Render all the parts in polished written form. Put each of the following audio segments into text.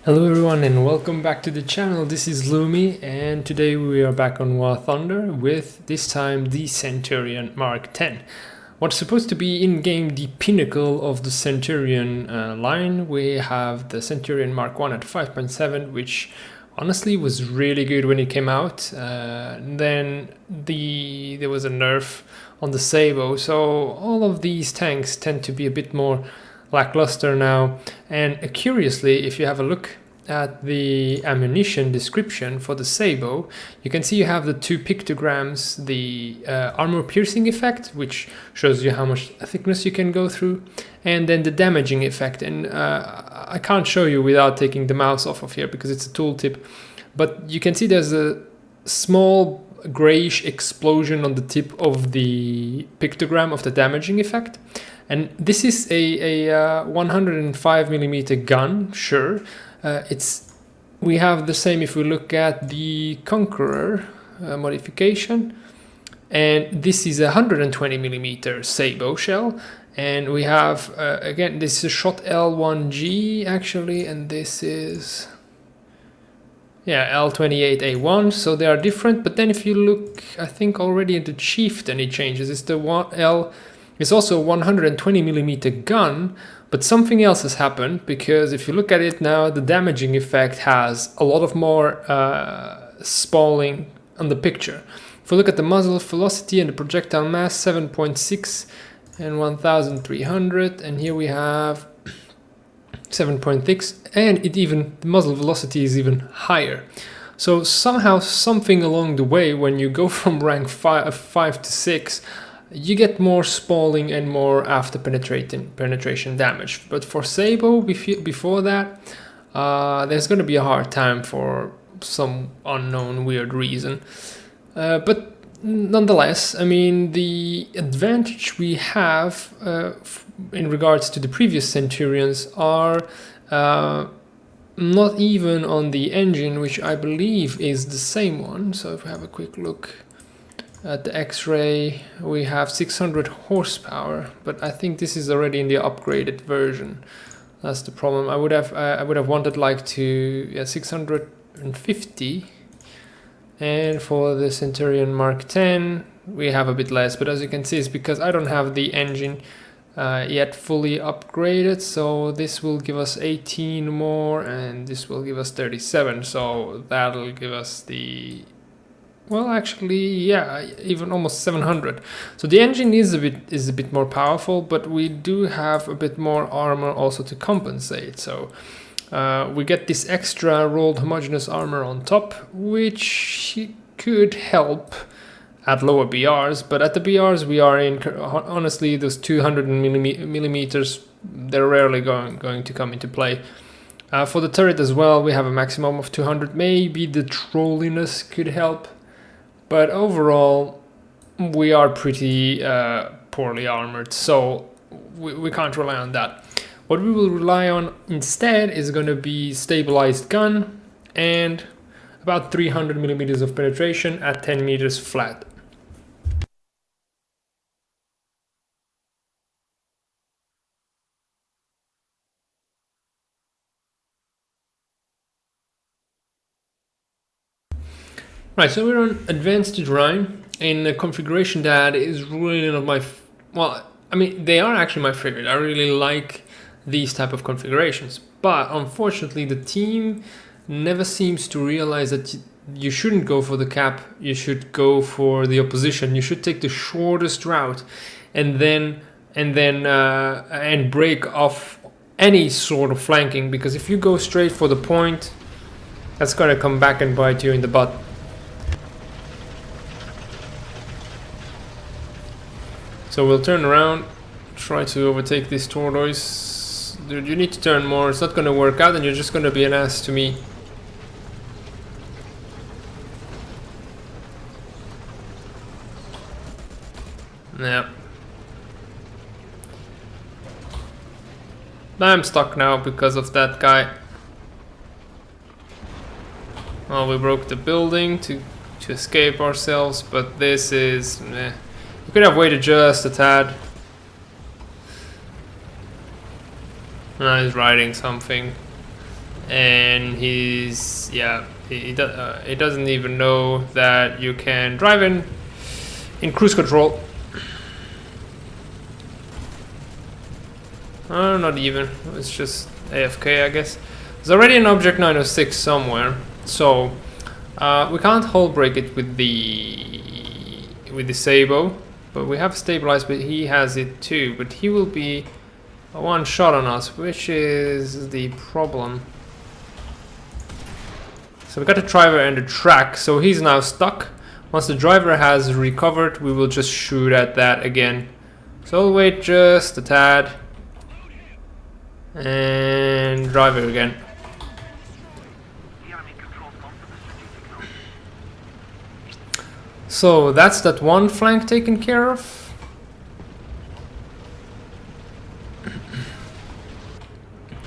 Hello everyone and welcome back to the channel. This is Lumi and today we are back on War Thunder with this time the Centurion Mk. What's supposed to be in-game the pinnacle of the Centurion line. We have the Centurion Mk at 5.7, which honestly was really good when it came out. Then there was a nerf on the Sabot, so all of these tanks tend to be a bit more lackluster now. And curiously, if you have a look at the ammunition description for the Sabot, you can see you have the two pictograms, the armor piercing effect, which shows you how much thickness you can go through, and then the damaging effect. And I can't show you without taking the mouse off of here because it's a tooltip, but you can see there's a small grayish explosion on the tip of the pictogram of the damaging effect. And this is a 105mm gun, sure. We have the same if we look at the Conqueror modification, and this is a 120mm Sabot shell, and we have again, this is a shot L1G actually, and this is L28A1, so they are different. But then if you look, I think already into Chieftain it changes. It's the L. It's also a 120mm gun, but something else has happened, because if you look at it now, the damaging effect has a lot of more spalling on the picture. If we look at the muzzle velocity and the projectile mass, 7.6 and 1300, and here we have 7.6, and the muzzle velocity is even higher. So somehow, something along the way, when you go from rank 5 to 6, you get more spalling and more after penetration damage. But for Sabot, before that, there's going to be a hard time for some unknown weird reason. But nonetheless, I mean, the advantage we have in regards to the previous Centurions are not even on the engine, which I believe is the same one. So if we have a quick look at the X-ray, we have 600 horsepower, but I think this is already in the upgraded version. That's the problem. I would have wanted like 650, and for the Centurion Mk we have a bit less. But as you can see, it's because I don't have the engine yet fully upgraded. So this will give us 18 more, and this will give us 37. So that'll give us the, well, actually, yeah, even almost 700. So the engine is a bit more powerful, but we do have a bit more armor also to compensate. So we get this extra rolled homogeneous armor on top, which could help at lower BRs. But at the BRs we are in, honestly, those 200 millimeters, they're rarely going to come into play. For the turret as well, we have a maximum of 200. Maybe the trolliness could help. But overall, we are pretty poorly armored, so we can't rely on that. What we will rely on instead is going to be stabilized gun and about 300 millimeters of penetration at 10 meters flat. Right, so we're on advanced design in a configuration that is really not my, well, I mean, they are actually my favorite. I really like these type of configurations, but unfortunately the team never seems to realize that you shouldn't go for the cap. You should go for the opposition. You should take the shortest route and break off any sort of flanking, because if you go straight for the point, that's going to come back and bite you in the butt. So we'll turn around, try to overtake this tortoise. Dude, you need to turn more. It's not going to work out, and you're just going to be an ass to me. Yeah. I'm stuck now because of that guy. Well, we broke the building to escape ourselves, but this is... We could have waited just a tad. He's riding something. and he's he doesn't even know that you can drive in cruise control. Not even. It's just AFK, I guess. There's already an Object 906 somewhere, so we can't hull break it with the Sabot, but we have stabilized. But he has it too. But he will be a one shot on us, which is the problem. So we got the driver and the track, so he's now stuck. Once the driver has recovered, we will just shoot at that again. So we'll wait just a tad and driver again. So that's that one flank taken care of.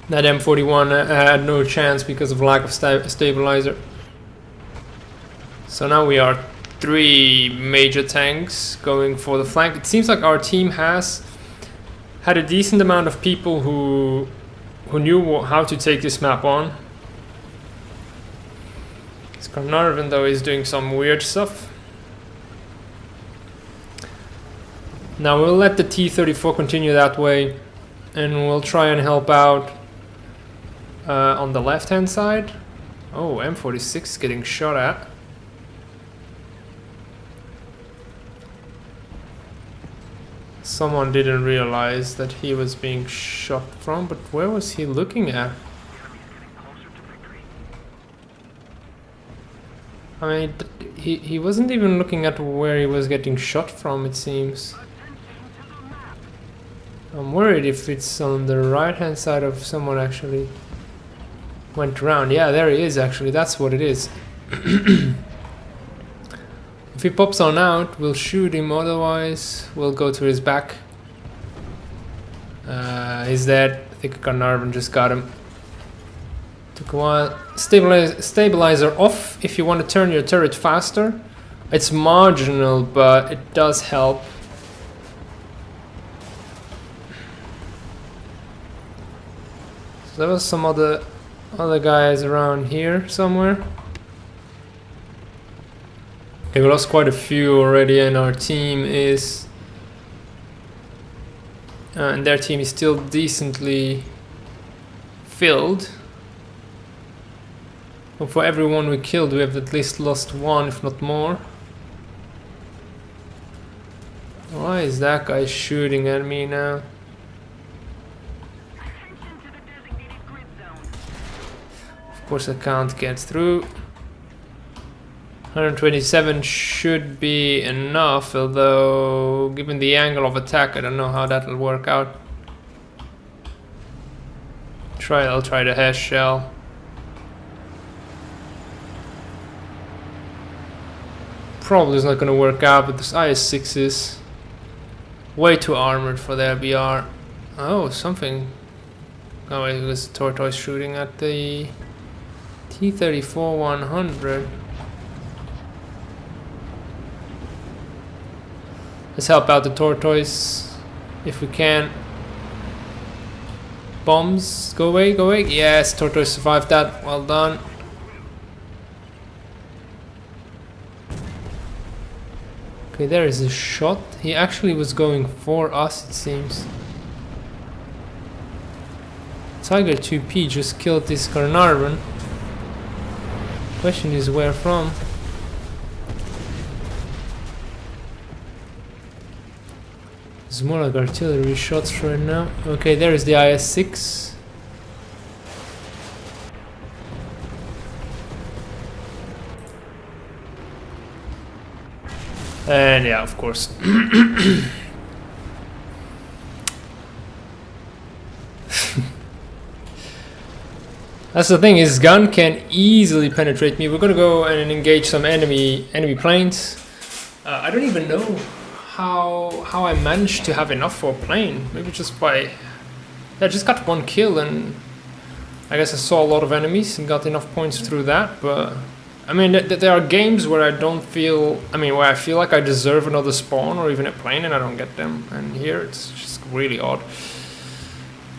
That M41 had no chance because of lack of stabilizer. So now we are 3 major tanks going for the flank. It seems like our team has had a decent amount of people who knew how to take this map on. Carnarvon though is doing some weird stuff. Now we'll let the T-34 continue that way, and we'll try and help out on the left hand side. Oh, M46 is getting shot at. Someone didn't realize that he was being shot from, but where was he looking at? I mean, he wasn't even looking at where he was getting shot from, it seems. I'm worried if it's on the right hand side of someone actually went around. Yeah, there he is actually, that's what it is. If he pops on out, we'll shoot him, otherwise we'll go to his back. He's dead. I think Carnarvon just got him. Took a while. Stabilizer off if you want to turn your turret faster. It's marginal, but it does help. So there was some other guys around here somewhere. Okay, we lost quite a few already, and our team is and their team is still decently filled. But for everyone we killed, we have at least lost one, if not more. Why is that guy shooting at me now? Of course I can't get through. 127 should be enough, although given the angle of attack, I don't know how that will work out. I'll try the hash shell. Probably is not going to work out, but this IS-6 is way too armored for their BR. Oh, something. Oh wait, it was Tortoise shooting at the T-34-100. Let's help out the Tortoise if we can. Bombs, go away, go away. Yes, Tortoise survived that. Well done. Okay, there is a shot. He actually was going for us, it seems. Tiger 2P just killed this Carnarvon. Question is where from? It's more like artillery shots right now. Okay, there is the IS-6. And yeah, of course. That's the thing, his gun can easily penetrate me. We're gonna go and engage some enemy planes. I don't even know how I managed to have enough for a plane. Maybe just by... I just got one kill, and I guess I saw a lot of enemies and got enough points through that, but... I mean, there are games where I don't feel... I mean, where I feel like I deserve another spawn or even a plane and I don't get them. And here it's just really odd.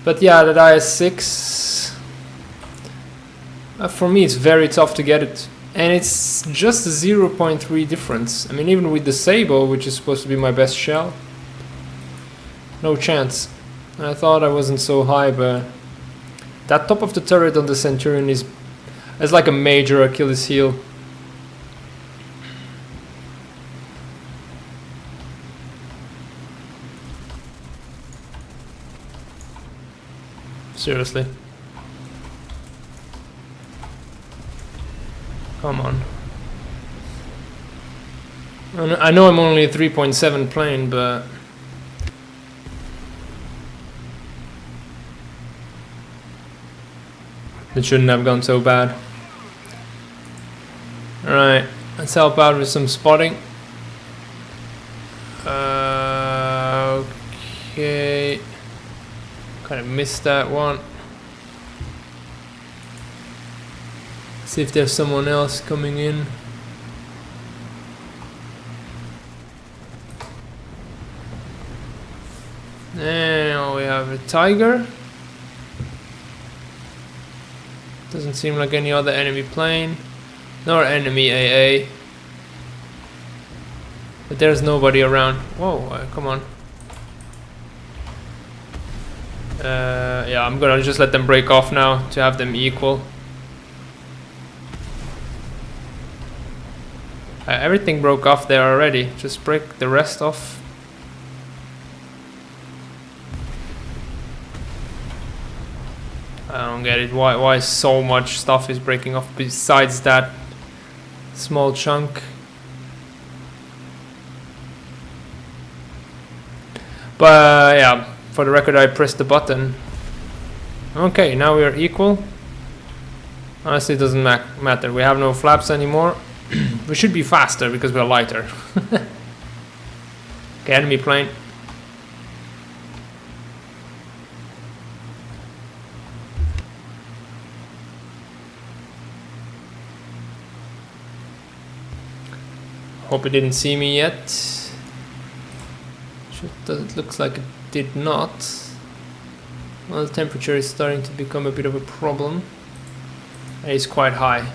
But yeah, that IS-6... For me, it's very tough to get it. And it's just a 0.3 difference. I mean, even with the Sabot, which is supposed to be my best shell, no chance. I thought I wasn't so high, but that top of the turret on the Centurion is like a major Achilles heel. Seriously. Come on. I know I'm only a 3.7 plane, but it shouldn't have gone so bad. Alright, let's help out with some spotting. Okay. Kind of missed that one. See if there's someone else coming in. Now we have a tiger. Doesn't seem like any other enemy plane, nor enemy AA. But there's nobody around. Whoa, come on. Yeah, I'm gonna just let them break off now to have them equal. Everything broke off there already. Just break the rest off. I don't get it. Why so much stuff is breaking off besides that small chunk? But yeah, for the record, I pressed the button. Okay, now we are equal. Honestly, it doesn't matter. We have no flaps anymore. We should be faster because we're lighter. Okay, enemy plane. Hope it didn't see me yet. It looks like it did not. Well, the temperature is starting to become a bit of a problem. It's quite high.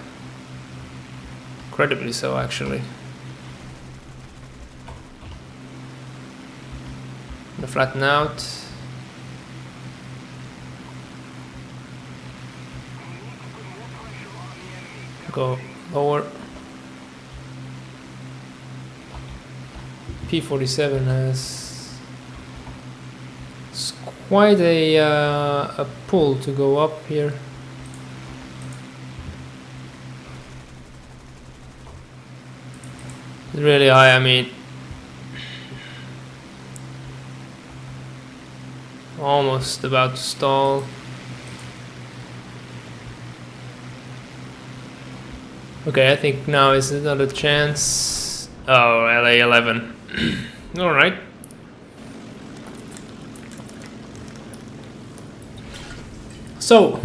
Incredibly so, actually. Gonna flatten out. Go lower. P-47 has quite a pull to go up here. Really high, I mean, almost about to stall. Okay, I think now is another chance. Oh, LA-11. All right. So,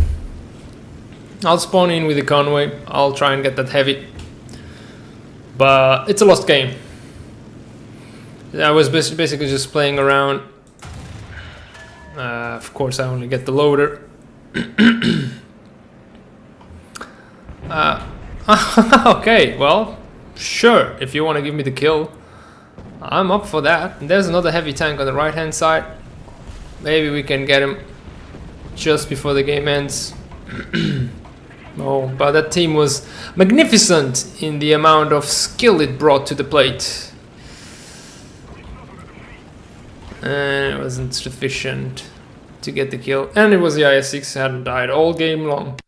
I'll spawn in with the convoy. I'll try and get that heavy. But it's a lost game. I was basically just playing around. Of course, I only get the loader. Okay, well, sure. If you want to give me the kill, I'm up for that. And there's another heavy tank on the right hand side. Maybe we can get him just before the game ends. Oh, but that team was magnificent in the amount of skill it brought to the plate. And it wasn't sufficient to get the kill. And it was the IS-6 hadn't died all game long.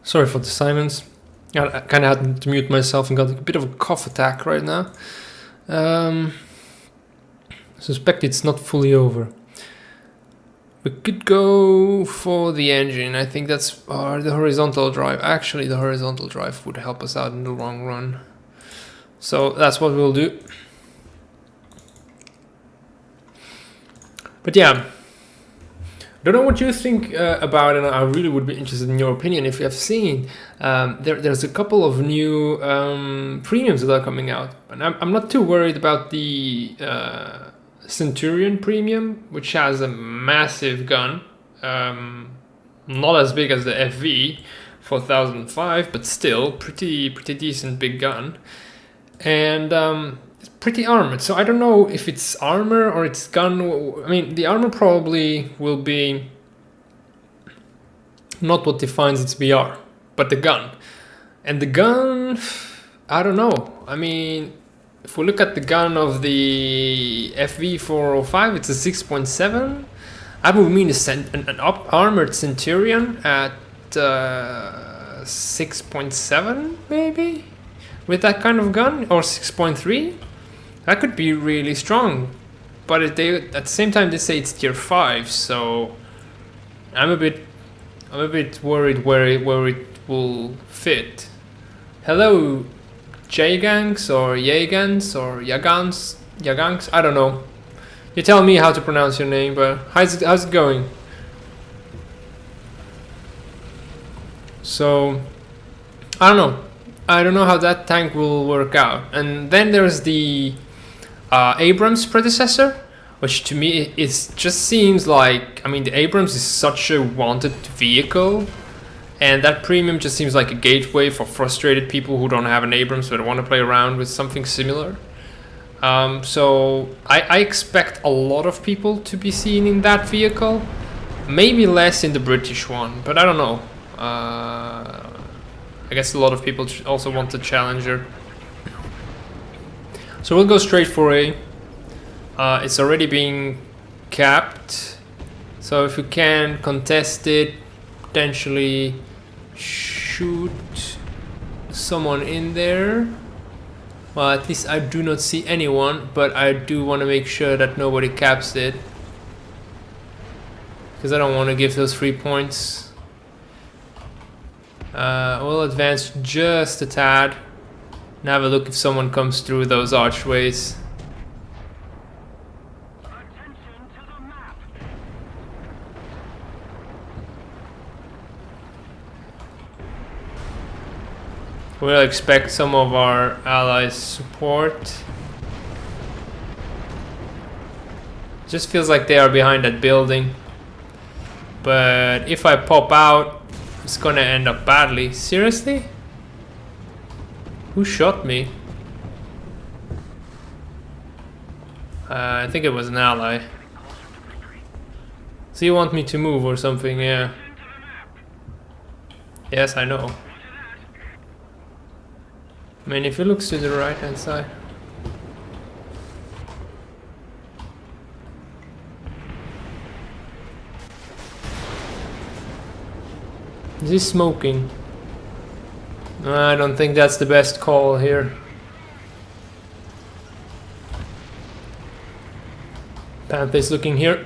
Sorry for the silence. I kind of had to mute myself and got a bit of a cough attack right now. Suspect it's not fully over. We could go for the engine. I think that's the horizontal drive. Actually, the horizontal drive would help us out in the long run. So that's what we'll do. But yeah, don't know what you think about it, and I really would be interested in your opinion. If you have seen, there's a couple of new premiums that are coming out, and I'm not too worried about the Centurion premium, which has a massive gun, not as big as the FV 4005, but still pretty decent big gun, and it's pretty armored. So I don't know if it's armor or it's gun. I mean, the armor probably will be not what defines its BR, but the gun. And the gun, I don't know. I mean, if we look at the gun of the FV405, it's a 6.7. I would mean an armored Centurion at 6.7 maybe, with that kind of gun, or 6.3. That could be really strong, but at the same time they say it's tier 5, so I'm a bit worried where it will fit. Hello, Jagangs or Yagans or Yagangs, I don't know. You tell me how to pronounce your name, but how's it going? So I don't know how that tank will work out. And then there's the Abrams predecessor, which to me just seems like, I mean, the Abrams is such a wanted vehicle, and that premium just seems like a gateway for frustrated people who don't have an Abrams but want to play around with something similar. So I expect a lot of people to be seen in that vehicle, maybe less in the British one, but I don't know. I guess a lot of people also want the Challenger. So we'll go straight for A. It's already being capped, so if you can contest it, potentially shoot someone in there. Well, at least I do not see anyone, but I do want to make sure that nobody caps it, because I don't want to give those 3 points. We'll advance just a tad and have a look if someone comes through those archways. We'll expect some of our allies' support. Just feels like they are behind that building. But if I pop out, it's gonna end up badly. Seriously? Who shot me? I think it was an ally. So you want me to move or something? Yeah. Yes, I know. I mean, if he looks to the right hand side. Is he smoking? I don't think that's the best call here. Panther's looking here.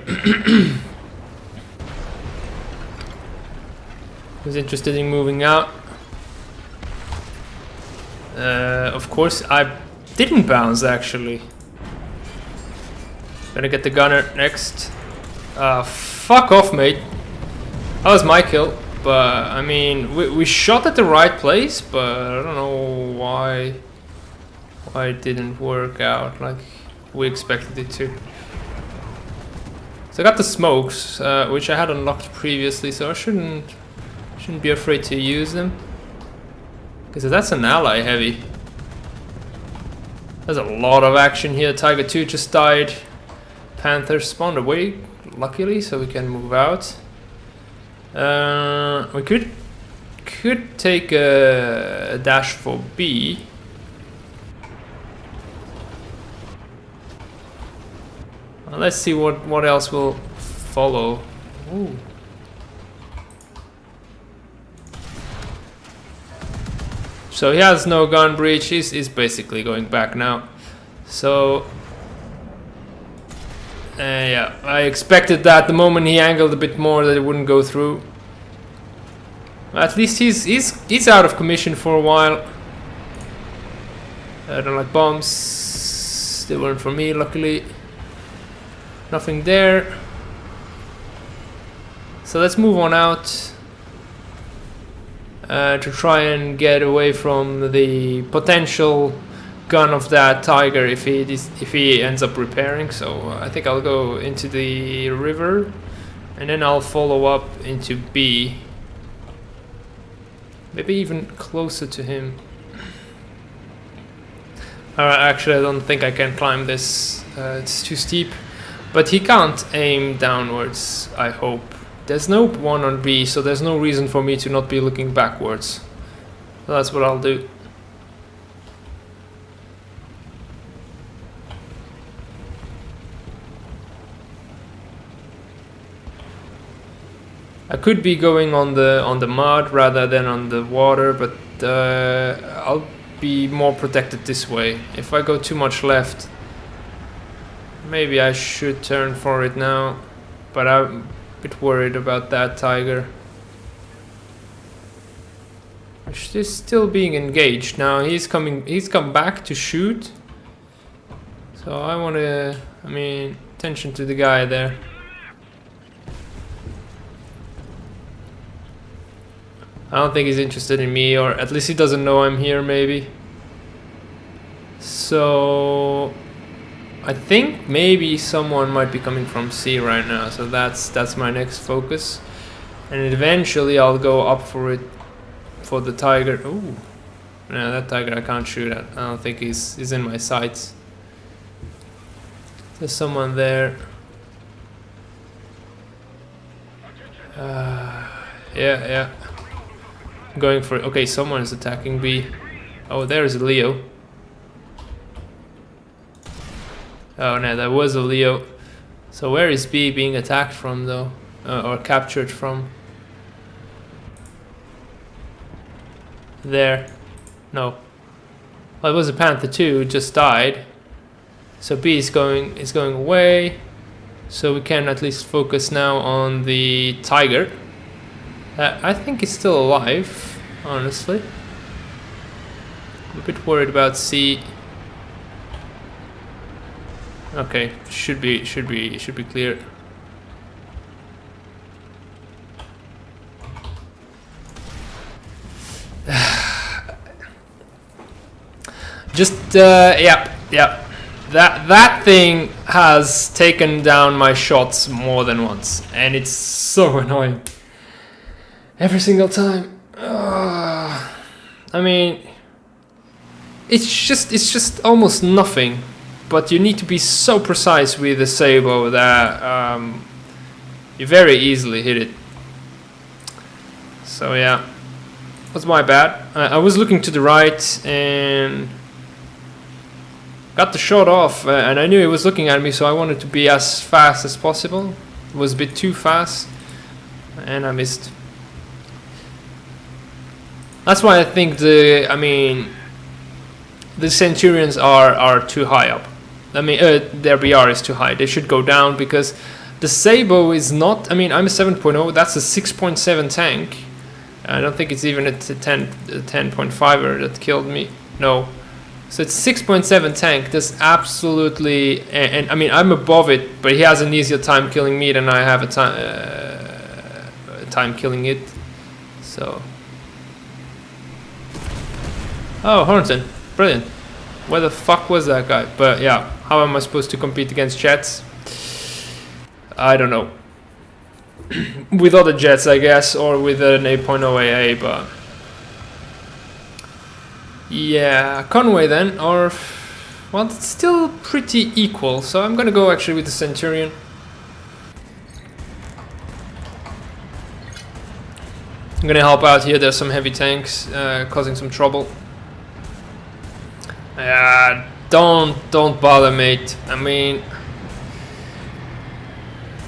He's interested in moving out. Of course, I didn't bounce actually. Gonna get the gunner next. Fuck off, mate. That was my kill. But I mean, we shot at the right place, but I don't know why it didn't work out like we expected it to. So I got the smokes, which I had unlocked previously, so I shouldn't be afraid to use them. Because that's an ally heavy. There's a lot of action here. Tiger 2 just died. Panther spawned away, luckily, so we can move out. We could take a dash for B. Well, let's see what else will follow. Ooh. So he has no gun breach. He's basically going back now. So yeah, I expected that the moment he angled a bit more that it wouldn't go through. At least he's out of commission for a while. I don't like bombs. They weren't for me, luckily. Nothing there. So let's move on out to try and get away from the potential gun of that tiger if he ends up repairing. So I think I'll go into the river and then I'll follow up into B. Maybe even closer to him. Actually, I don't think I can climb this. It's too steep. But he can't aim downwards, I hope. There's no one on B, so there's no reason for me to not be looking backwards. So that's what I'll do. I could be going on the mud rather than on the water, but I'll be more protected this way. If I go too much left, maybe I should turn for it now, but I'm a bit worried about that tiger. He's still being engaged now. He's come back to shoot. So I want to, attention to the guy there. I don't think he's interested in me, or at least he doesn't know I'm here, maybe. So I think maybe someone might be coming from C right now, so that's my next focus. And eventually I'll go up for it, for the tiger. Ooh, no, that tiger I can't shoot at. I don't think he's in my sights. There's someone there. Yeah. Going for it. Okay, someone is attacking B. Oh, there's a Leo. Oh no, that was a Leo. So where is B being attacked from though? Or captured from? There. No. Well, it was a Panther 2 who just died. So B is going away. So we can at least focus now on the tiger. I think he's still alive, honestly. I'm a bit worried about C. Okay, should be clear. Yeah. That thing has taken down my shots more than once, and it's so annoying. Every single time. It's just almost nothing, but you need to be so precise with the Sabot that you very easily hit it. So yeah, that's my bad. I was looking to the right and got the shot off, and I knew he was looking at me, so I wanted to be as fast as possible. It was a bit too fast, and I missed. That's why I think the Centurions are too high up. Their BR is too high. They should go down because the Sabot is not. I'm a 7.0. That's a 6.7 tank. I don't think it's even a 10.5er that killed me. No. So it's 6.7 tank. That's absolutely. And I'm above it, but he has an easier time killing me than I have a time killing it. So. Oh, Hornton. Brilliant. Where the fuck was that guy? But yeah, how am I supposed to compete against jets? I don't know. With other jets, I guess, or with an 8.0 AA, but... Yeah, Conway then, or... Well, it's still pretty equal, so I'm gonna go actually with the Centurion. I'm gonna help out here. There's some heavy tanks causing some trouble. Don't bother, mate.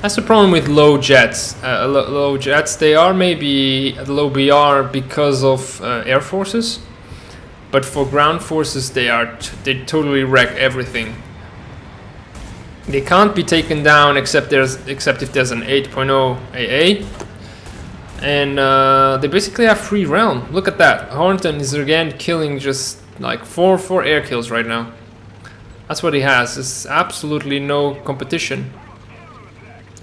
That's the problem with low jets. Low jets, they are maybe at low BR because of air forces, but for ground forces, they totally wreck everything. They can't be taken down except if there's an 8.0 AA, and they basically have free realm. Look at that. Hornton is again killing just like four air kills right now. That's what he has. There's absolutely no competition.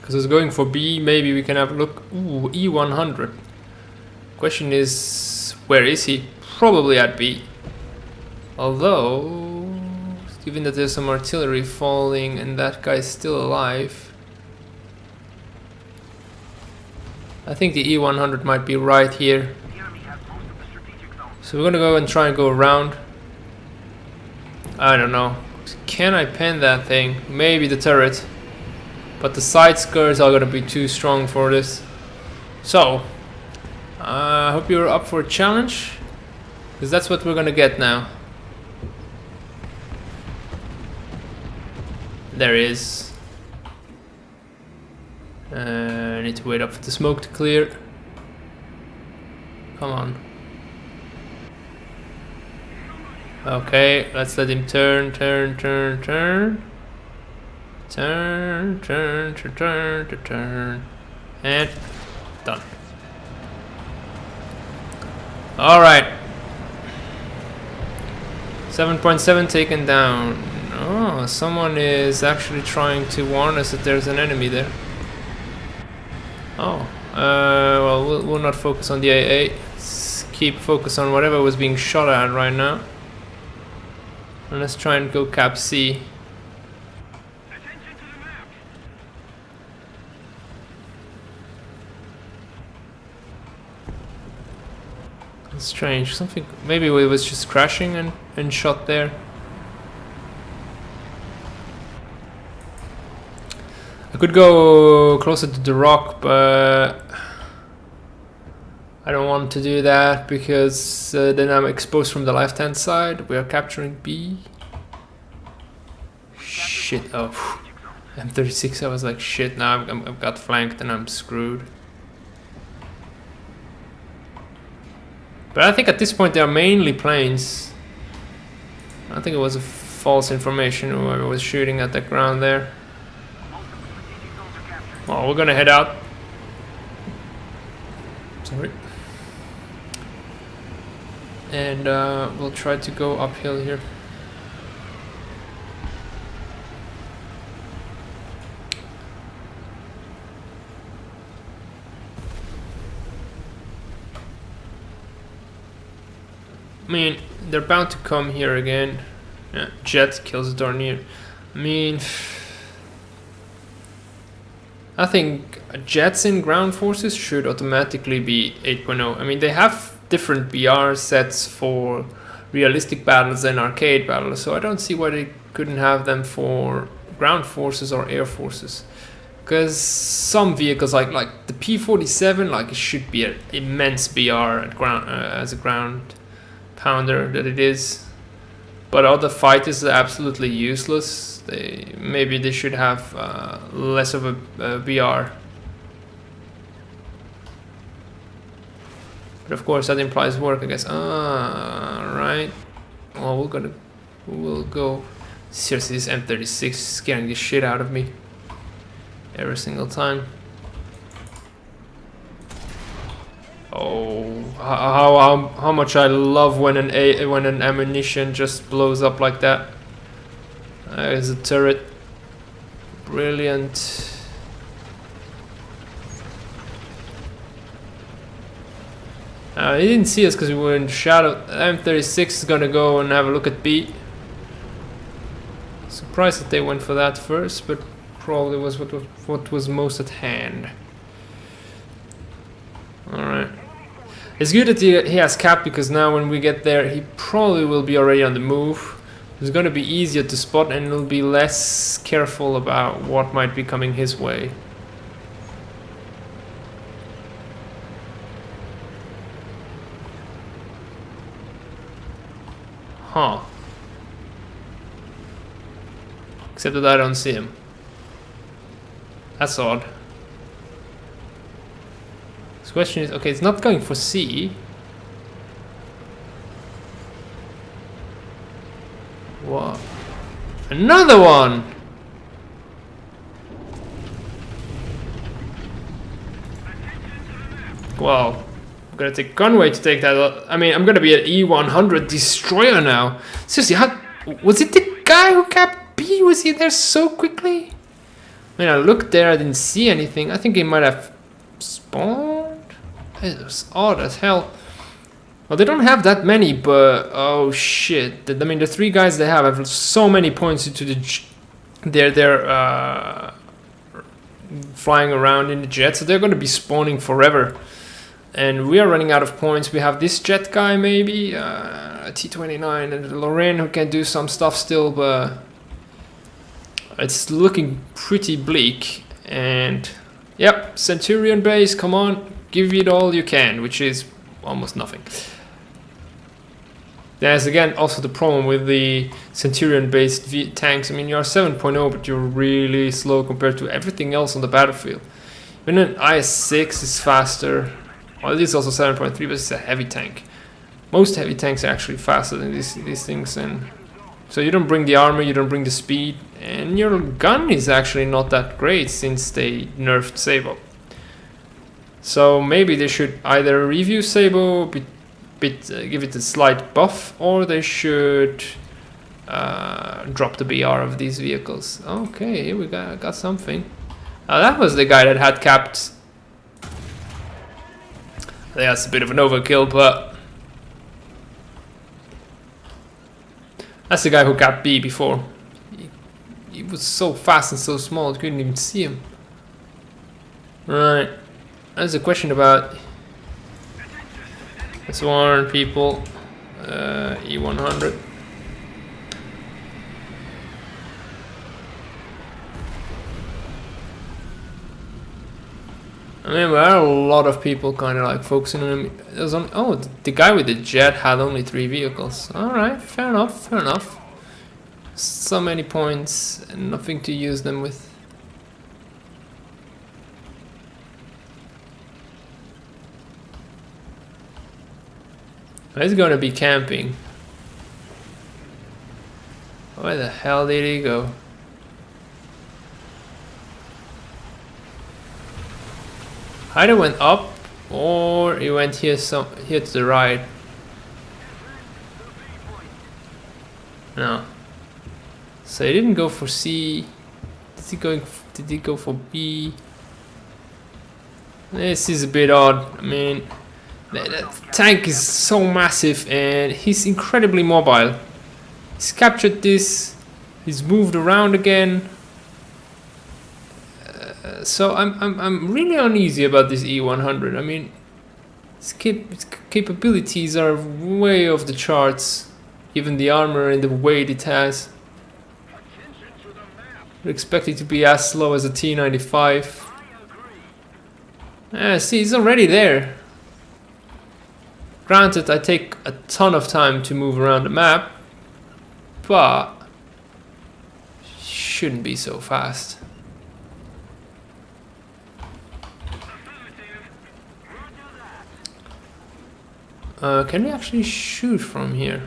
Because it's going for B. Maybe we can have a look. Ooh, E100. Question is, where is he? Probably at B. Although, given that there's some artillery falling and that guy's still alive, I think the E100 might be right here. So we're gonna go and try and go around. I don't know. Can I pen that thing? Maybe the turret. But the side skirts are gonna be too strong for this. So, I hope you're up for a challenge. Because that's what we're gonna get now. There he is. I need to wait up for the smoke to clear. Come on. Okay, let's let him turn. Turn, and done. Alright. 7.7 taken down. Oh, someone is actually trying to warn us that there's an enemy there. Oh, well, we'll not focus on the AA. Let's keep focus on whatever was being shot at right now. And let's try and go cap C. It's strange. Something, maybe it was just crashing and shot there. I could go closer to the rock, but I don't want to do that because then I'm exposed from the left-hand side. We are capturing B. Shit! Oh, M36. I was like, shit. Now I've got flanked and I'm screwed. But I think at this point they are mainly planes. I think it was a false information. Whoever was shooting at the ground there. Well, we're gonna head out. Sorry. And we'll try to go uphill here. I mean, they're bound to come here again. Yeah, jet kills the Dornier. I mean, I think jets in ground forces should automatically be 8.0. I mean, they have different BR sets for realistic battles and arcade battles, so I don't see why they couldn't have them for ground forces or air forces. Because some vehicles like the P-47, like it should be an immense BR at ground as a ground pounder that it is. But other fighters are absolutely useless. Maybe they should have less of a BR. But of course that implies work, I guess. Right. Well, we'll go. Seriously, this M36 is scaring the shit out of me every single time. Oh, how much I love when an ammunition just blows up like that. There's a turret. Brilliant. He didn't see us because we were in shadow. M36 is gonna go and have a look at B. Surprised that they went for that first, but probably was what was most at hand. Alright. It's good that he has cap, because now when we get there he probably will be already on the move. It's gonna be easier to spot and he'll be less careful about what might be coming his way. Huh. Except that I don't see him. That's odd. This question is, okay, it's not going for C. What? Another one! Well, I'm gonna take Conway to take that. I mean, I'm gonna be an E100 destroyer now. Seriously, how was it the guy who capped B? Was he there so quickly? When I looked there, I didn't see anything. I think it might have spawned. It was odd as hell. Well, they don't have that many, but oh shit! I mean, the 3 guys they have so many points into the. They're flying around in the jet, so they're going to be spawning forever. And we are running out of points. We have this jet guy, maybe a T-29, and Lorraine who can do some stuff still, but it's looking pretty bleak. And yep, Centurion base, come on, give it all you can, which is almost nothing. There's again also the problem with the Centurion based tanks. I mean, you're 7.0, but you're really slow compared to everything else on the battlefield. Even an IS-6 is faster. Well, it is also 7.3, but it's a heavy tank. Most heavy tanks are actually faster than these things, and so you don't bring the armor, you don't bring the speed, and your gun is actually not that great since they nerfed Sabot. So maybe they should either review Sabot, give it a slight buff, or they should drop the BR of these vehicles. Okay, here we got something. That was the guy that had capped. That's a bit of an overkill, but that's the guy who capped B before. He was so fast and so small, you couldn't even see him. Right, there's a question about. Let's warn people. E100. I mean, there are a lot of people kind of like focusing on him. There's only, oh, the guy with the jet had only 3 vehicles. Alright, fair enough, fair enough. So many points and nothing to use them with. He's gonna be camping. Where the hell did he go? Either went up or he went here here to the right. No. So he didn't go for C. Did he go for B? This is a bit odd. I mean, the tank is so massive and he's incredibly mobile. He's captured this. He's moved around again. So I'm really uneasy about this E100. I mean, its capabilities are way off the charts, given the armor and the weight it has. I'd expect it to be as slow as a T95. See, he's already there. Granted, I take a ton of time to move around the map, but shouldn't be so fast. Can we actually shoot from here?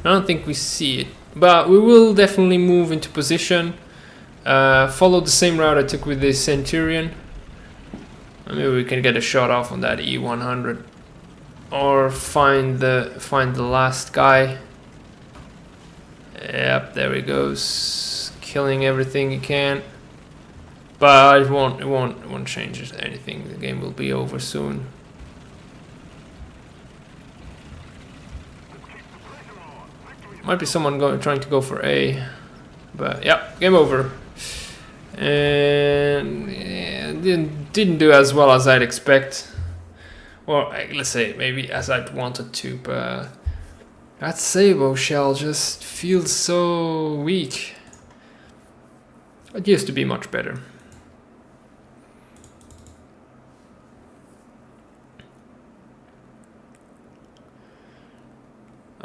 I don't think we see it, but we will definitely move into position. Follow the same route I took with the Centurion. Maybe we can get a shot off on that E100, or find the last guy. Yep, there he goes, killing everything he can. But it won't change anything. The game will be over soon. Might be someone trying to go for A, but yeah, game over. And yeah, didn't do as well as I'd expect, or let's say maybe as I'd wanted to. But that Sabot shell just feels so weak. It used to be much better.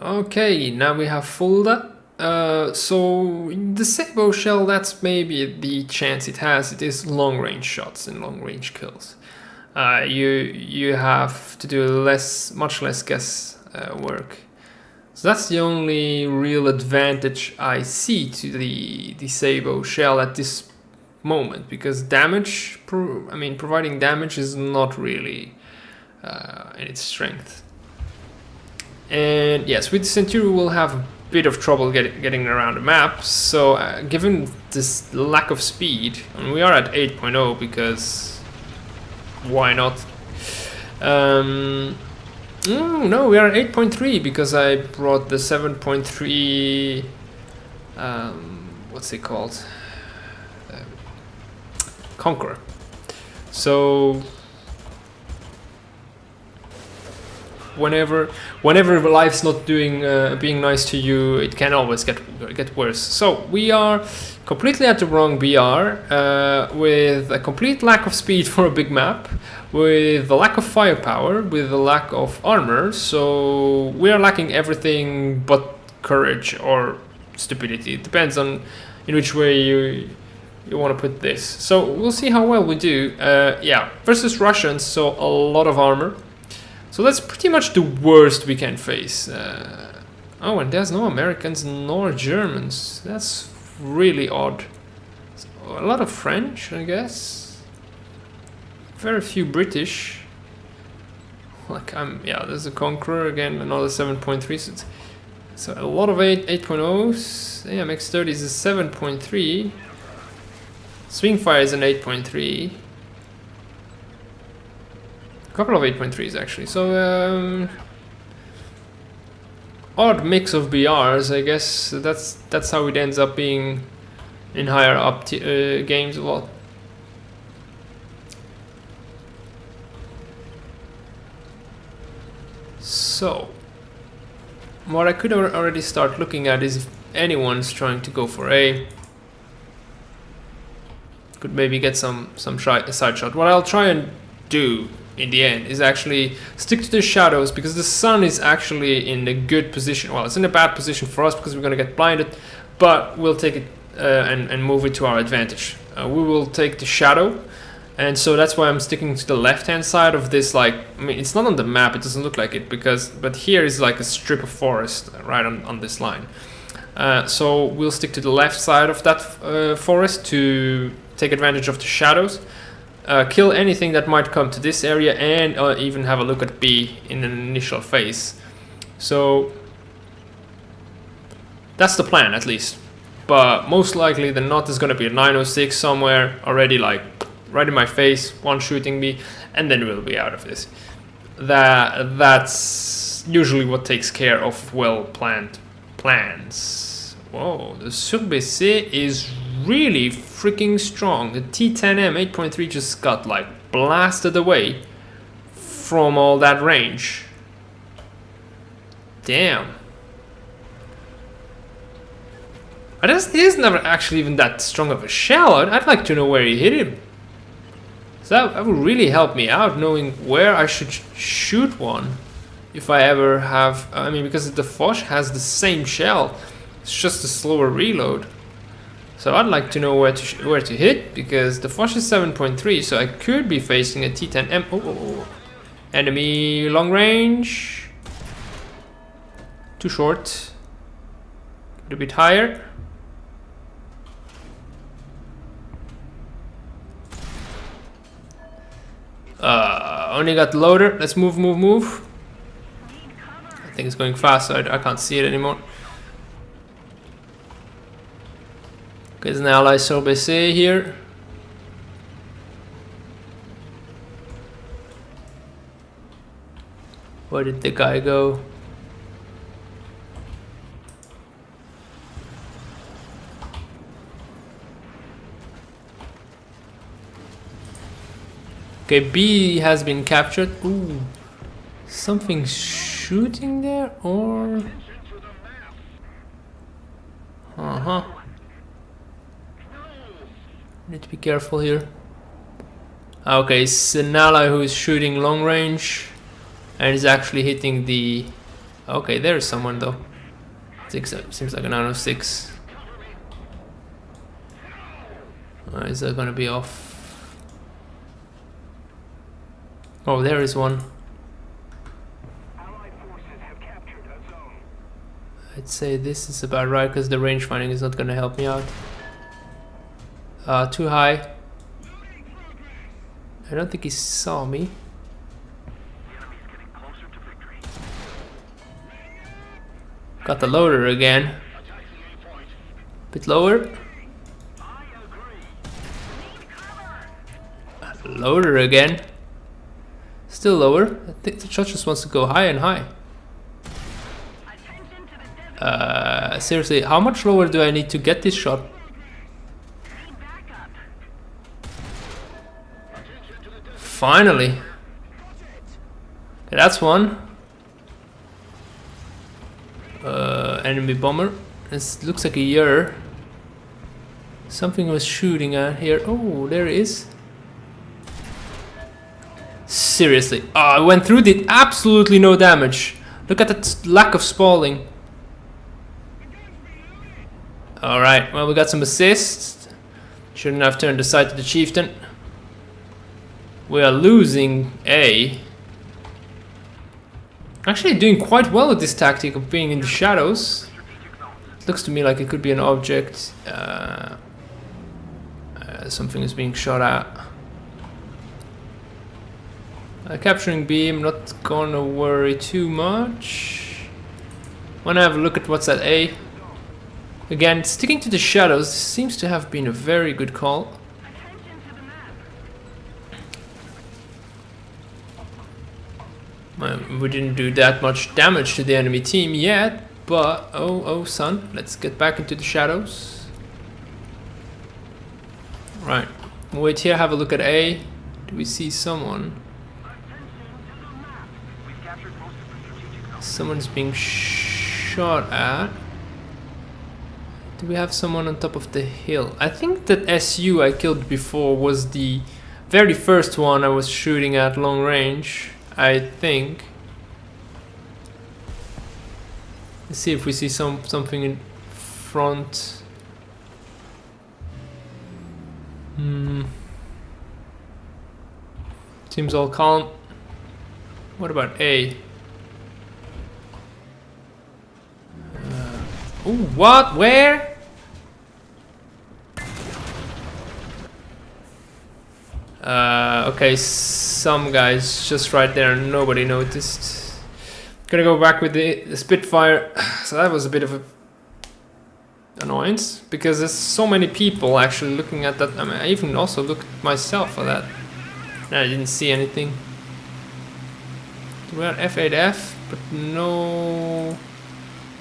Okay, now we have Fulda. So the Sabot shell, that's maybe the chance it has. It is long range shots and long range kills. You have to do much less guess work. So that's the only real advantage I see to the Sabot shell at this moment, because damage, providing damage is not really in its strength. And yes, with the Centurion we'll have bit of trouble getting around the map. So given this lack of speed, and we are at 8.0 because why not? No, we are at 8.3 because I brought the 7.3. What's it called? Conqueror. So whenever life's not being nice to you, it can always get worse. So we are completely at the wrong BR, with a complete lack of speed for a big map, with a lack of firepower, with a lack of armor. So we are lacking everything but courage or stupidity. It depends on in which way you want to put this. So we'll see how well we do. Yeah, versus Russians, so a lot of armor. So that's pretty much the worst we can face. Oh, and there's no Americans nor Germans. That's really odd. So a lot of French, I guess. Very few British. Like yeah, there's a Conqueror again, another 7.3. So a lot of 8.0s. Yeah, Mk30 is a 7.3. Swingfire is an 8.3. A couple of 8.3s actually. So odd mix of BRs, I guess. That's how it ends up being in higher up games a lot. So what I could already start looking at is if anyone's trying to go for A. Could maybe get some side shot. What I'll try and do in the end is actually stick to the shadows, because the sun is actually in a good position. Well, it's in a bad position for us because we're going to get blinded, but we'll take it and move it to our advantage. We will take the shadow, and so that's why I'm sticking to the left hand side of this. Like, I mean, it's not on the map, it doesn't look like it, but here is like a strip of forest right on this line. So we'll stick to the left side of that forest to take advantage of the shadows, kill anything that might come to this area, and even have a look at B in an initial phase. So that's the plan, at least. But most likely than not, there's going to be a 906 somewhere already, like right in my face, one shooting me, and then we'll be out of this. That's usually what takes care of well-planned plans. Whoa, the Sur-BC is really freaking strong. The T10M 8.3 just got like blasted away from all that range. Damn. He is never actually even that strong of a shell. I'd like to know where he hit him. So that would really help me out, knowing where I should shoot one if I ever have. I mean, because the Foch has the same shell, it's just a slower reload. So I'd like to know where to hit, because the Foch is 7.3, so I could be facing a T10M. Oh. Enemy long range. Too short. A bit higher. Only got loader. Let's move. I think it's going fast, so I can't see it anymore. Okay, there's an ally Sur-BC here. Where did the guy go? Okay, B has been captured. Ooh, something shooting there, or? Need to be careful here. Okay, it's an ally who is shooting long range and is actually hitting the. Okay, there is someone though. Seems like a 906. Is that gonna be off? Oh, there is one. I'd say this is about right, because the range finding is not gonna help me out. Too high. I don't think he saw me. Got the loader again. Bit lower. Loader again. Still lower. I think the shot just wants to go high and high. Seriously, how much lower do I need to get this shot? Finally. Okay, that's one. Enemy bomber. This looks like a year. Something was shooting at here. Oh, there it is. Seriously. Oh, I went through, did absolutely no damage. Look at that lack of spalling. Alright, well, we got some assists. Shouldn't have turned the sight to the chieftain. We are losing A. Actually doing quite well with this tactic of being in the shadows. It looks to me like it could be an object. Something is being shot at. Capturing B, I'm not gonna worry too much. Wanna have a look at what's at A. Again, sticking to the shadows seems to have been a very good call. We didn't do that much damage to the enemy team yet, but oh son, let's get back into the shadows. Right, wait here, have a look at A. Do we see someone? Someone's being shot at. Do we have someone on top of the hill? I think that SU I killed before was the very first one I was shooting at long range. I think. Let's see if we see something in front. Seems all calm. What about A? Ooh, what? Where? Okay, some guys just right there, nobody noticed. Gonna go back with the Spitfire. So that was a bit of a annoyance because there's so many people actually looking at that. I mean, I even also looked myself for that. And I didn't see anything. We're at F8F, but no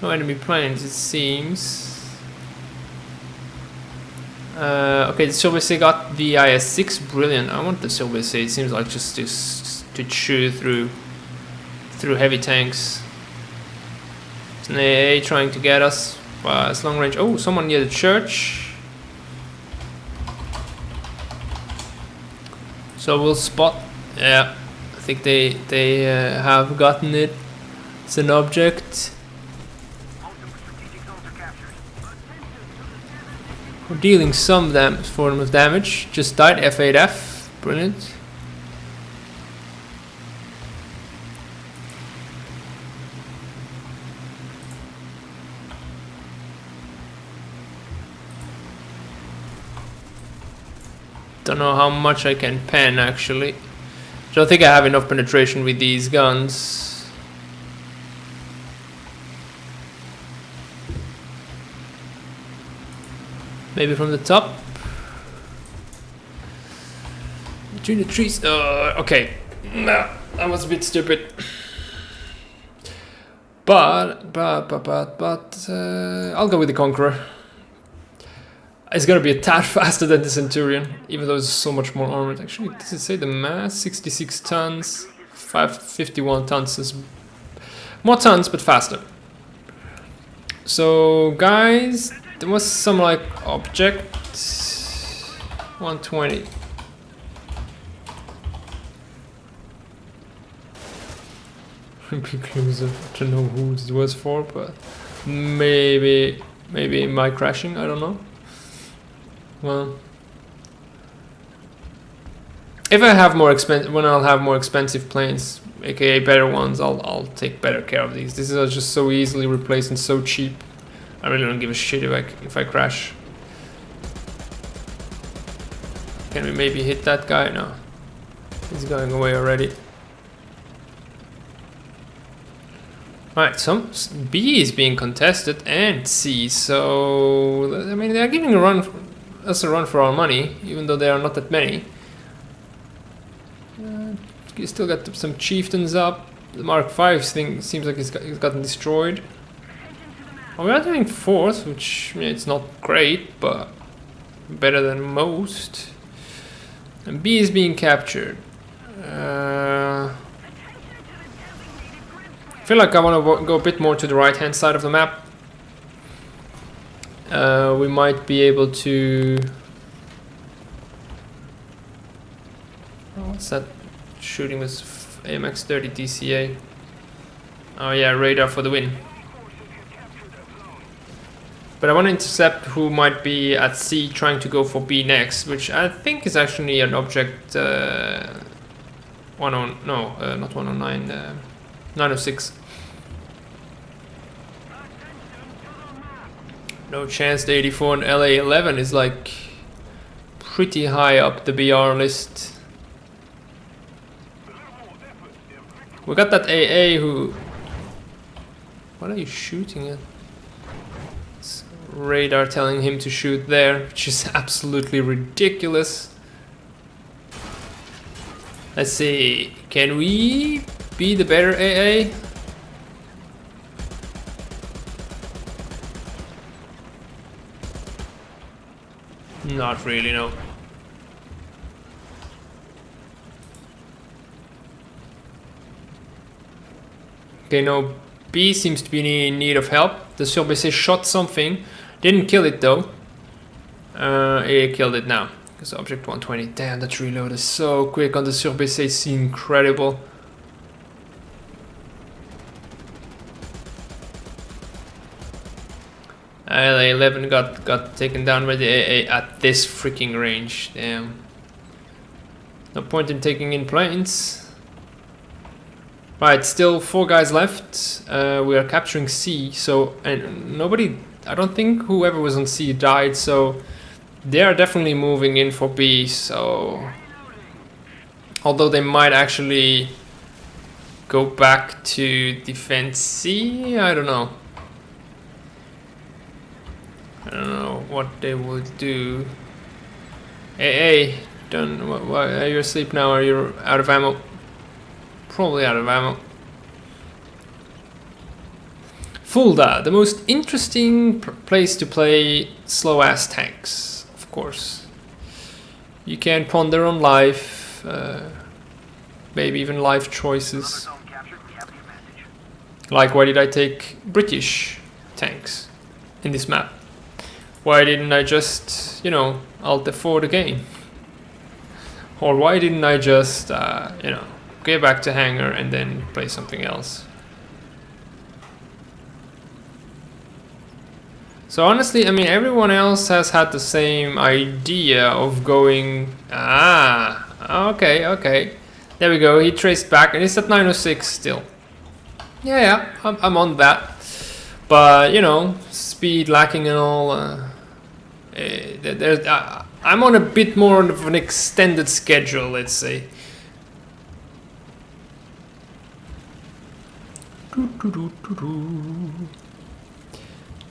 enemy planes, it seems. Okay, the Silver got the IS-6, brilliant. I want the Silver. It seems like just to chew through heavy tanks. It's an AA trying to get us. It's long range. Oh, someone near the church. So we'll spot. Yeah, I think they have gotten it. It's an object. We're dealing some form of damage. Just died. F8F. Brilliant. Don't know how much I can pen actually. Don't think I have enough penetration with these guns. Maybe from the top. Between the trees. Okay. No, that was a bit stupid. But I'll go with the Conqueror. It's gonna be a tad faster than the Centurion, even though it's so much more armored. Actually, does it say the mass? 66 tons, 551 tons is more tons, but faster. So, guys, there was some like object 120. I don't know who this was for, but maybe my crashing. I don't know. Well, if I have more when I'll have more expensive planes, aka better ones, I'll take better care of these. These are just so easily replaced and so cheap. I really don't give a shit if I crash. Can we maybe hit that guy? No, he's going away already. Right, some B is being contested and C, so I mean they're giving us a run for our money, even though there are not that many. You still got some chieftains up. The Mark V thing seems like it's gotten destroyed. Well, we are doing fourth, which it's not great, but better than most. And B is being captured. I feel like I want to go a bit more to the right hand side of the map. We might be able to... Oh, what's that shooting with AMX 30 DCA? Oh yeah, radar for the win. But I want to intercept who might be at C trying to go for B next, which I think is actually an object not 109, 906. No chance the 84 and LA 11 is like pretty high up the BR list. We got that AA who... What are you shooting at? It's radar telling him to shoot there, which is absolutely ridiculous. Let's see, can we be the better AA? Not really, no. Okay, no, B seems to be in need of help. The Surbc shot something. Didn't kill it though. It killed it now. Because object 120. Damn, that reload is so quick on the Surbc. It's incredible. LA11 got taken down by the AA at this freaking range. Damn. No point in taking in planes. Right, still 4 guys left. We are capturing C, so and nobody. I don't think whoever was on C died, so they are definitely moving in for B. So although they might actually go back to defend C, I don't know. I don't know what they will do. Hey, done. Why are you asleep now? Are you out of ammo? Probably out of ammo. Fulda, the most interesting place to play slow-ass tanks, of course. You can ponder on life, maybe even life choices. Like, why did I take British tanks in this map? Why didn't I just, you know, Alt F4 the game? Or why didn't I just, you know, get back to hangar and then play something else? So honestly, I mean, everyone else has had the same idea of going... okay. There we go, he traced back, and it's at 906 still. Yeah, I'm on that. But, you know, speed lacking and all... I'm on a bit more of an extended schedule, let's say.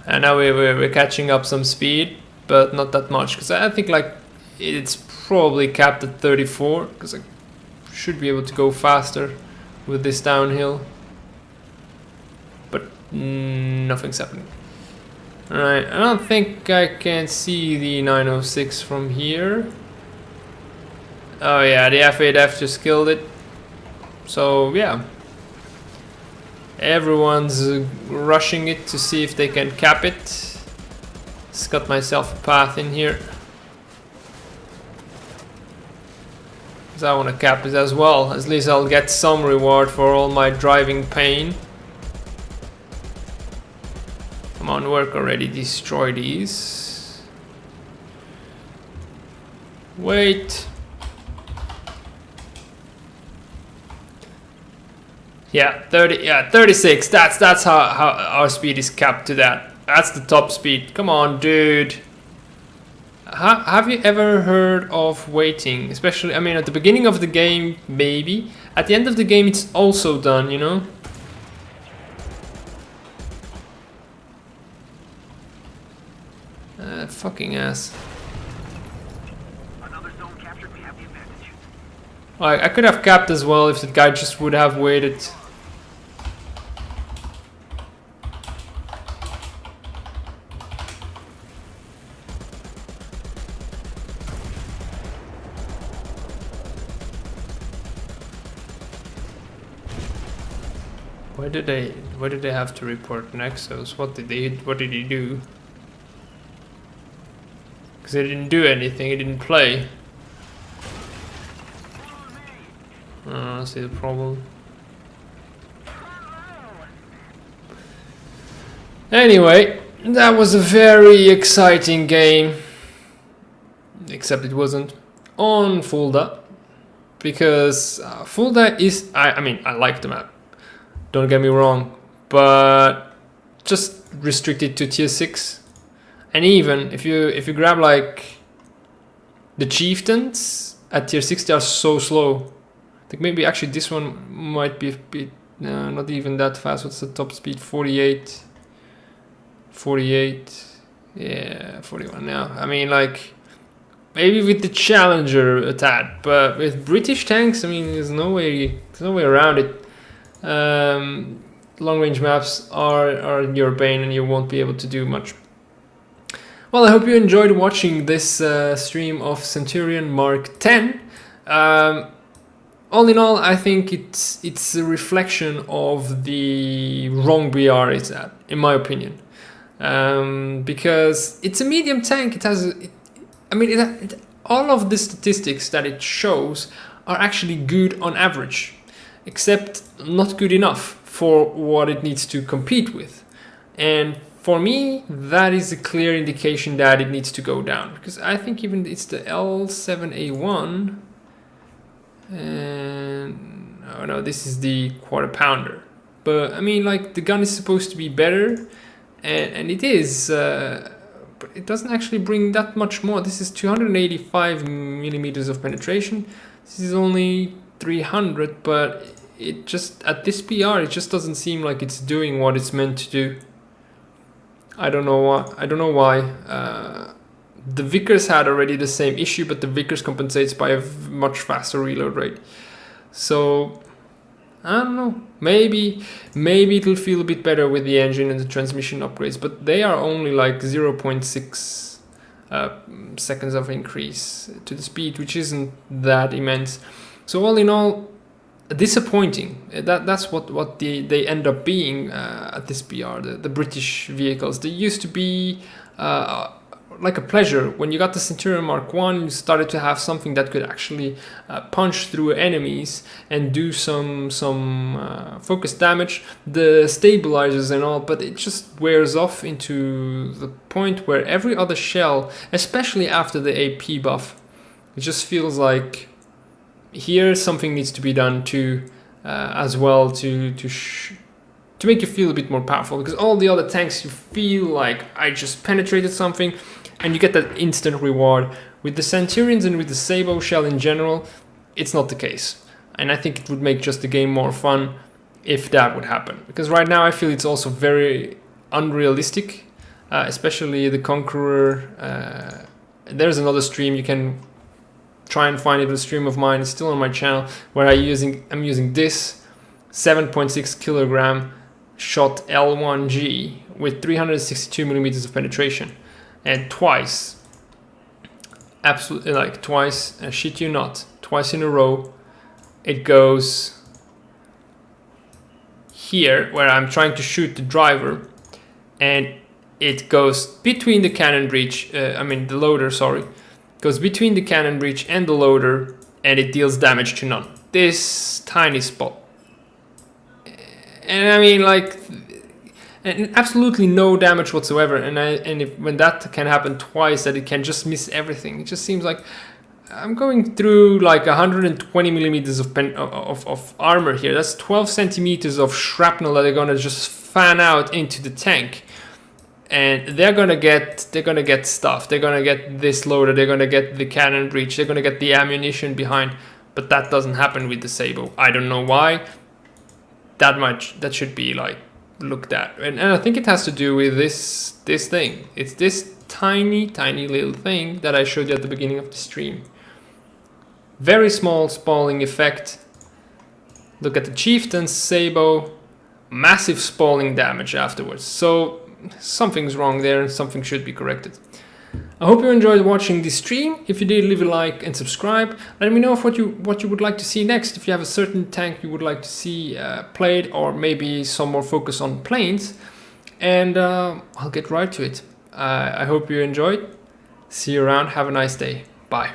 And now we're catching up some speed, but not that much, because I think like it's probably capped at 34, because I should be able to go faster with this downhill, but nothing's happening. Alright, I don't think I can see the 906 from here. Oh yeah, the F8F just killed it. So yeah. Everyone's rushing it to see if they can cap it. Just got myself a path in here. Because I want to cap it as well. At least I'll get some reward for all my driving pain. Come on, work already. Destroy these. Wait. Yeah, 36. That's how our speed is capped to that. That's the top speed. Come on, dude. Have you ever heard of waiting? Especially, I mean, at the beginning of the game, maybe. At the end of the game, it's also done, you know? Fucking ass. Another zone captured, we have the advantage. I could have capped as well if the guy just would have waited. Why did they have to report Nexus? What did he do? Because he didn't do anything, he didn't play. I see the problem. Anyway, that was a very exciting game. Except it wasn't on Fulda. Because Fulda is... I mean, I like the map. Don't get me wrong. But just restricted to tier 6. And even if you grab like the chieftains at tier 6, they are so slow. I think maybe actually this one might be a bit not even that fast. What's the top speed? 48. 48. Yeah, 41 now. I mean, like maybe with the Challenger a tad, but with British tanks, I mean, there's no way around it. Long range maps are your bane, and you won't be able to do much. Well, I hope you enjoyed watching this stream of Centurion Mark 10. All in all, I think it's a reflection of the wrong BR it's at, in my opinion. Because it's a medium tank. It has, all of the statistics that it shows are actually good on average, except not good enough for what it needs to compete with. And for me, that is a clear indication that it needs to go down, because I think even it's the L7A1. And oh no, this is the quarter pounder. But I mean, like, the gun is supposed to be better, and it is, but it doesn't actually bring that much more. This is 285 millimeters of penetration. This is only 300, but it just, at this PR, it just doesn't seem like it's doing what it's meant to do. I don't know why. The Vickers had already the same issue, but the Vickers compensates by a much faster reload rate. So I don't know. Maybe it'll feel a bit better with the engine and the transmission upgrades, but they are only like 0.6 seconds of increase to the speed, which isn't that immense. So all in all, disappointing. That's what they end up being at this PR. The British vehicles, they used to be like a pleasure. When you got the Centurion Mark 1, you started to have something that could actually punch through enemies and do some focus damage, the stabilizers and all, but it just wears off into the point where every other shell, especially after the AP buff, it just feels like here something needs to be done to as well to make you feel a bit more powerful, because all the other tanks you feel like I just penetrated something and you get that instant reward. With the Centurions and with the Sabot shell in general, it's not the case, and I think it would make just the game more fun if that would happen, because right now I feel it's also very unrealistic, especially the Conqueror. There's another stream you can try and find it, a stream of mine. It's still on my channel, where I'm using this 7.6 kilogram shot L1G with 362 millimeters of penetration, and twice, absolutely, like twice, shit you not, twice in a row, it goes here where I'm trying to shoot the driver, and it goes between the cannon breech, the loader, sorry, goes between the cannon breech and the loader, and it deals damage to none. This tiny spot. And I mean, like, and absolutely no damage whatsoever. And when that can happen twice, that it can just miss everything, it just seems like I'm going through like 120 millimeters of armor here. That's 12 centimeters of shrapnel that are gonna just fan out into the tank. And they're gonna get stuff. They're gonna get this loader. They're gonna get the cannon breech. They're gonna get the ammunition behind. But that doesn't happen with the Sabot. I don't know why. That should be like looked at. And I think it has to do with this thing. It's this tiny little thing that I showed you at the beginning of the stream. Very small spalling effect. Look at the Chieftain's Sabot, massive spalling damage afterwards. So something's wrong there and something should be corrected. I hope you enjoyed watching this stream. If you did, leave a like and subscribe. Let me know what you would like to see next. If you have a certain tank you would like to see played, or maybe some more focus on planes. And I'll get right to it. I hope you enjoyed. See you around. Have a nice day. Bye.